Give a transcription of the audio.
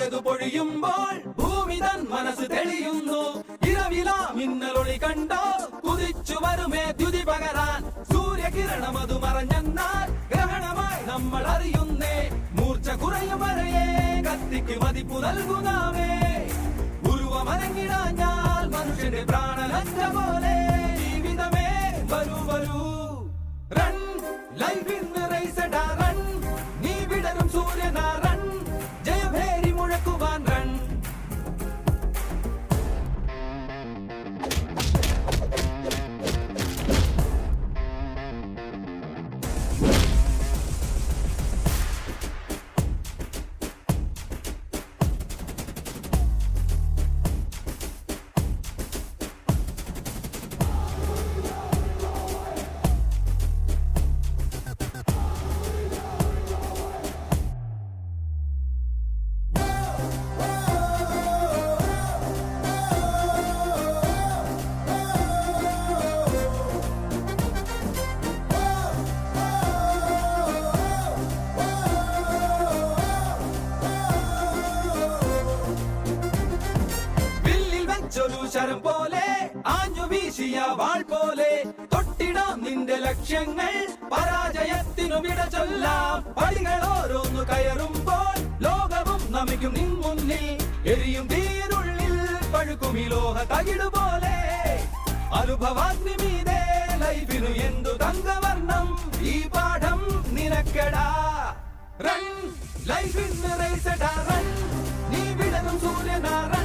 അഴകു പൊഴിയുമ്പോൾ ഭൂമി തൻ മനസ്സ് തെളിയുന്നു. ഇരവില മിന്നലൊളി കണ്ടോ കുതിച്ചു വരുമേ ദ്യുതി പകരാൻ. സൂര്യകിരണം അത് മറഞ്ഞെന്നാൽ ഗ്രഹണമായി നമ്മൾ അറിയുന്നേ. മൂർച്ച കുറയും വരയെ കത്തിക്ക് മതിപ്പു നൽകുന്നാവേ. ഉരുവമരങ്ങിടാഞ്ഞാൽ മനുഷ്യന്റെ പ്രാണനറ്റ പോലെ. ജീവിതമേ വരൂ വരൂ റൺ, ലൈഫ് ഇൻ റൈസഡാ റൺ. നീ വിടരും സൂര്യനാ റൺ, ജയഭേരി മുഴക്കുവാൻ റൺ. ശരം പോലെ ആഞ്ഞു വീശിയ വാൾ പോലെ തൊട്ടിടാം നിന്റെ ലക്ഷ്യങ്ങൾ. പരാജയത്തിനു വിട ചൊല്ലാം. പടികൾ ഓരോന്നു കയറുമ്പോൾ ലോകവും നമിക്കും നിൻ മുന്നിൽ. എരിയും തീരുള്ളിൽ പഴുക്കും ഈ ലോഹ തകിടുപോലെ. അനുഭവാഗ്നി മീതേ ലൈഫിനു എന്തു തങ്കവർണ്ണം. ഈ പാഠം നിനക്കടാ റൺ, ലൈഫ് ഇൻ റൈസഡാ റൺ. നീ വിടരും സൂര്യനാ റൺ.